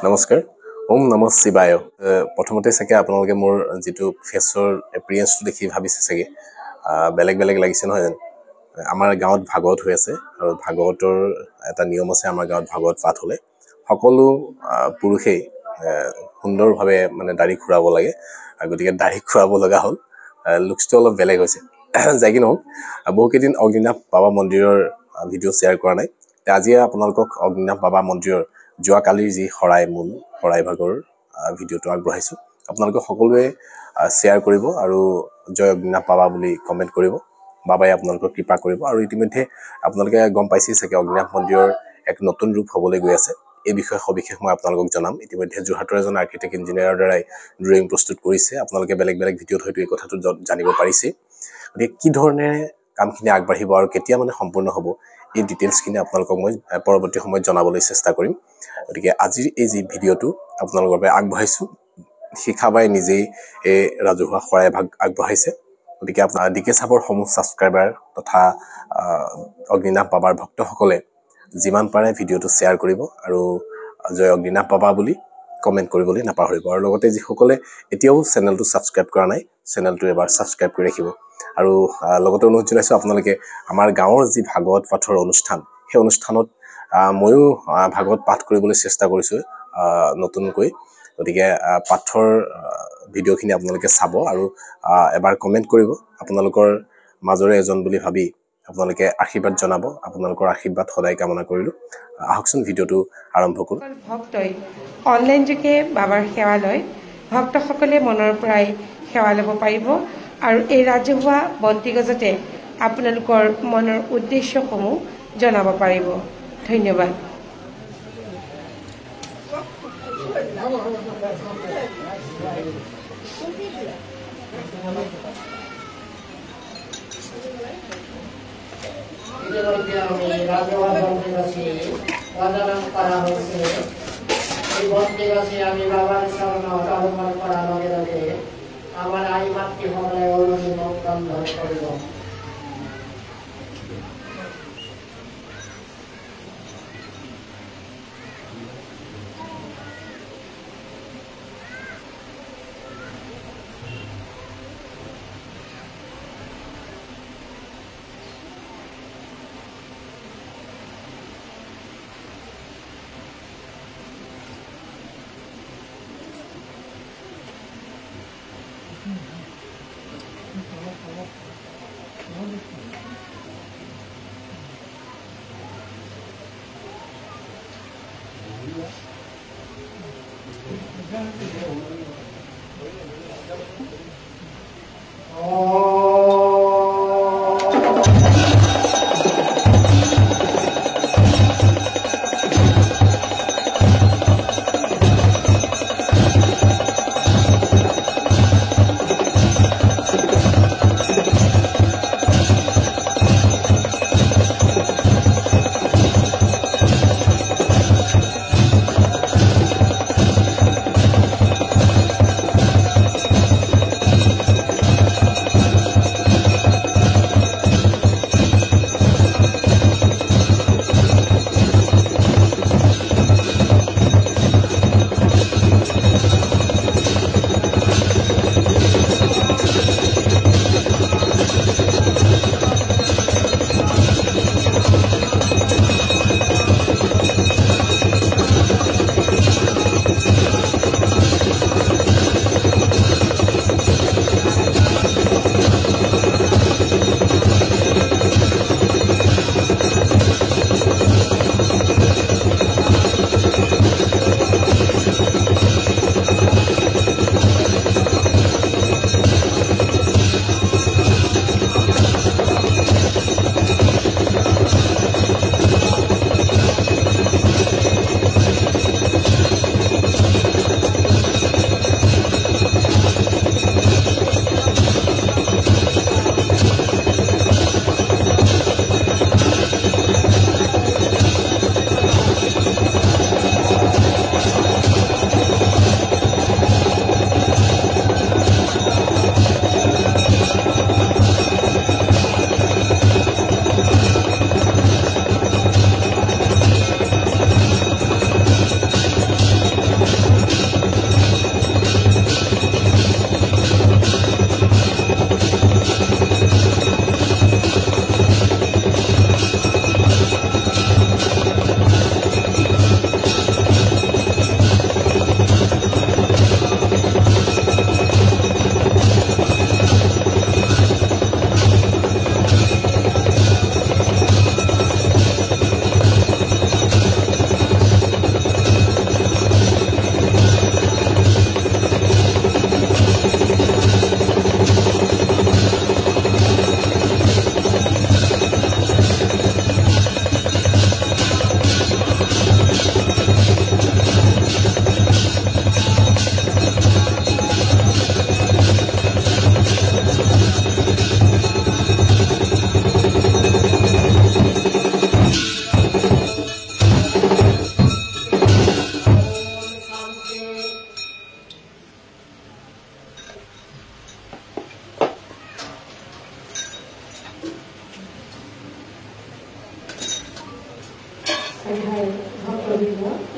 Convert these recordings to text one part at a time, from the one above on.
নমস্কাৰ ওম নমঃ শিৱায় প্ৰথমতে চাগে আপোনালোকে মোৰ যেটো ফেচৰ এপিয়াৰেন্সটো দেখি ভাবিছে চাগে বেলেগ বেলেগ লাগিছে নহয় জানো আমাৰ গাঁৱত ভাগৱত হৈ আছে আৰু ভাগৱতৰ এটা নিয়ম আছে আমাৰ গাঁৱত ভাগৱত পাঠ হলে সকলো পুৰুষেই সুন্দৰভাৱে মানে দাড়ি খুৰাব লাগে গতিকে দাড়ি খুৰাব লগা হ'ল লুকছটো অলপ বেলেগ হৈছে যাই কি নহওক বহুকেইদিন অগ্নিনাভ বাবা মন্দিৰৰ ভিডিঅ' শ্বেয়াৰ কৰা নাই আজি আপোনালোকক অগ্নিনাভ বাবা মন্দিৰৰ যোৱাকালিৰ যি শৰাই ভাগৰ ভিডিঅ'টো আগবঢ়াইছো আপোনালোকে সকলোৱে শ্বেয়াৰ কৰিব আৰু জয় অগ্নিনাভ বাবা বুলি কমেন্ট কৰিব বাবাই আপোনালোকক কৃপা কৰিব আৰু ইতিমধ্যে আপোনালোকে গম পাইছে চাগে অগ্নিনাভ মন্দিৰৰ এক নতুন ৰূপ হ'বলৈ গৈ আছে এই বিষয়ে সবিশেষ মই আপোনালোকক জনাম ইতিমধ্যে যোৰহাটৰ এজন আৰ্কিটেক্ট ইঞ্জিনিয়াৰৰ দ্বাৰাই ড্ৰয়িং প্ৰস্তুত কৰিছে আপোনালোকে বেলেগ বেলেগ ভিডিঅ'ত হয়তো এই কথাটো জানিব পাৰিছে গতিকে কি ধৰণে কামখিনি আগবাঢ়িব আৰু কেতিয়া মানে সম্পূৰ্ণ হ'ব এই ডিটেইলছখিনি আপোনালোকক মই পৰৱৰ্তী সময়ত জনাবলৈ চেষ্টা কৰিম গতিকে আজিৰ এই যি ভিডিঅ'টো আপোনালোকৰ বাবে আগবঢ়াইছো শিখাবাই নিজেই এই ৰাজহুৱা শৰাই ভাগ আগবঢ়াইছে গতিকে আপোনাৰ ডিকে চাবৰ সমূহ সাবস্ক্ৰাইবাৰ তথা অগ্নিনাভ বাবাৰ ভক্তসকলে যিমান পাৰে ভিডিঅ'টো শ্বেয়াৰ কৰিব আৰু জয় অগ্নিনাভ বাবা বুলি কমেন্ট কৰিবলৈ নাপাহৰিব আৰু লগতে যিসকলে এতিয়াও চেনেলটো সাবস্ক্ৰাইব কৰা নাই চেনেলটো এবাৰ সাবস্ক্ৰাইব কৰি ৰাখিব আৰু লগতে অনুৰোধ জনাইছো আপোনালোকে আমাৰ গাঁৱৰ যি ভাগৱত পাঠৰ অনুষ্ঠান সেই অনুষ্ঠানত ময়ো ভাগৱত পাঠ কৰিবলৈ চেষ্টা কৰিছো নতুনকৈ গতিকে পাঠৰ ভিডিঅ'খিনি আপোনালোকে চাব আৰু এবাৰ কমেন্ট কৰিব আপোনালোকৰ মাজৰে এজন বুলি ভাবি আপোনালোকে আশীৰ্বাদ জনাব আপোনালোকৰ আশীৰ্বাদ সদায় কামনা কৰিলো আহকচোন ভিডিঅ'টো আৰম্ভ কৰো ভক্তই অনলাইন যোগে বাবাৰ সেৱা লয় ভক্তসকলে মনৰ পৰাই সেৱা ল'ব পাৰিব আৰু এই ৰাজহুৱা বন্তি গজতে আপোনালোকৰ মনৰ উদ্দেশ্যসমূহ জনাব পাৰিব ধন্যবাদ আমি বাবাৰ শৰণ অবলম্বন কৰাৰ লগে লগে আমাৰ আই মাতৃসকলে অলৰেডি মঙ্গল ধৰে কৰিব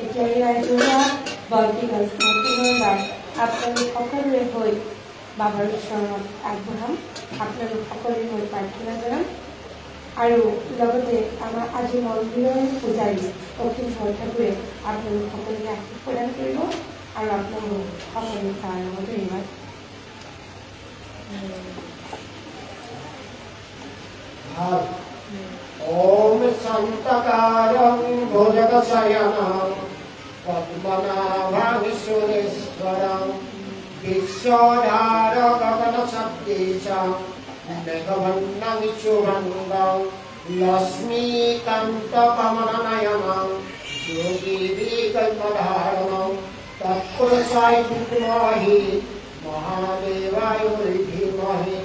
এতিয়া এই ৰাজহুৱা বন্তি গছ পুনৰবাৰ আপোনালোক সকলোৰে হৈ বাবাৰ ওচৰত আগবঢ়াম আপোনালোক সকলোৰে হৈ প্ৰাৰ্থনা জনাম আৰু লগতে আমাৰ আজি মন্দিৰৰ পূজাৰী অখিল ঠাকুৰে আপোনালোক সকলোকে আশীষ প্ৰদান কৰিব আৰু আপোনালোক সকলোকে তাৰ লগতে এইবাৰ ओम संतकारं भुजगशयनं पद्मनाभविश्वेश्वरं विश्वधारगगनसदृशं मेघवर्णं शुभङ्गं लक्ष्मीकान्तकमलनयनं योगिविकल्पधारणं तत्पुरुषाय विद्महे महादेवाय धीमहि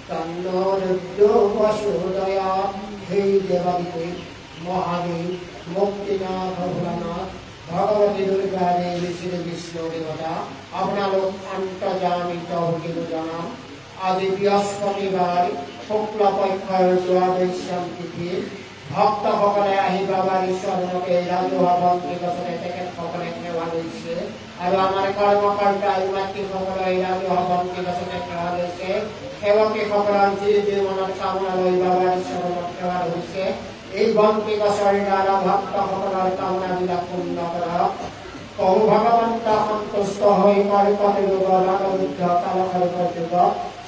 तन्नो रुद्रो वसुदयात् हे देवादिते महादेव मुक्तिनाथ भोलानाथ भगवती दुर्गा देवी श्री विष्णु देवता আপোনালোক অন্তৰ্যামিত হকিলো জানাম আজি বৃহস্পতিবাৰ শুক্ল পক্ষৰ দ্বাদশী তিথি ভক্তসকলে আহি বাবাৰ ঈশ্বৰকে ৰাজহুৱা বন্তি গছতে তেখেতসকলে সেৱা লৈছে আৰু আমাৰ কৰ্মকৰ্তা মাতৃসকলে ৰাজহুৱা বন্তি গছতে সেৱা লৈছে সেৱকীসকলৰ যি জীৱনত কামনা লৈ বাবাৰ ঈশ্বৰত সেৱা হৈছে এই বন্তি গছৰ দ্বাৰা ভক্তসকলৰ কামনাবিলাক পূৰ্ণ কৰক কৌ ভগৱন্ত সন্তুষ্ট হৈ কৰ্কট ৰোগৰ ৰোগবিদ্ধ কালকল্পৰ যুগ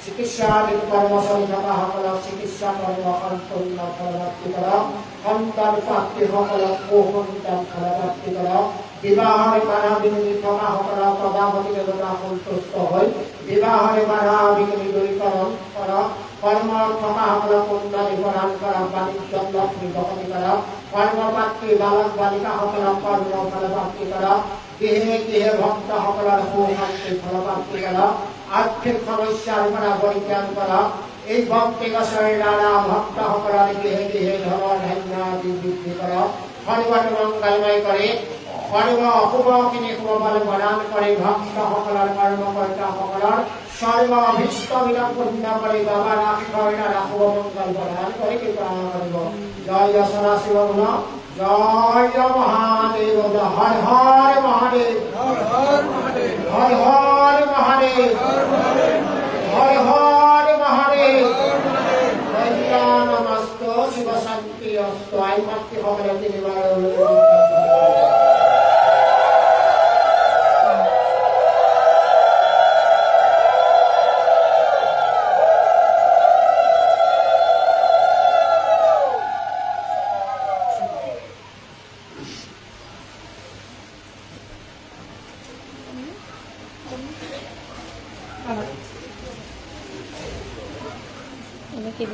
চিকিৎসাধীন কৰ্মচাৰী থকাসকলক চিকিৎসা কৰ্ম সম্পূৰ্ণ ফলপ্ৰাপ্তি কৰক সন্তান প্ৰাপ্তিসকলক সুসন্তান ফলপ্ৰাপ্তি কৰক বিবাহৰ বাধা বিঘিনি থকাসকলক প্ৰজাপতি দেৱতা সন্তুষ্ট হৈ বিবাহৰ বাধা বিঘিনি দূৰীকৰণ কৰক কৰ্মৰ থকাসকলক উন্নতি প্ৰদান কৰক বাণিজ্যত লক্ষ্মী বসতি কৰক কৰ্মপ্ৰাপ্তি বালক বালিকাসকলক কৰ্ম ফলপ্ৰাপ্তি কৰক গৃহে গৃহে ভক্তসকলৰ সুশান্তি ফলপ্ৰাপ্তি কৰক আৰ্থিক সমস্যাৰ পৰা পৰিত্ৰাণ কৰক এই ভক্তি গছৰ দ্বাৰা ভক্তসকলৰ গৃহে গৃহে ধনৰ ধান্য আদি বৃদ্ধি কৰক সৰ্বতো মংগলময় কৰি সৰ্ব অশুভখিনি শুভফল প্ৰদান কৰি ভক্তসকলৰ কৰ্মকৰ্তাসকলৰ সৰ্ব অভীষ্টবিলাক পূৰ্ণ কৰি বাবাৰ আশীৰ্বাদৰ দ্বাৰা শুভ মংগল প্ৰদান কৰি কৃপা কৰিব জয় যশোদা শিৱ গুণ জয় মহাদেৱ হৰ হৰ মহাদেৱ হৰ হৰ মহাদেৱ হৰ হৰ মহাদেৱ হৰ হৰ মহাদেব কল্যাণমস্তু শিব শান্তি অস্তু আই মাতৃসকলে তিনিবাৰ এনেকৈ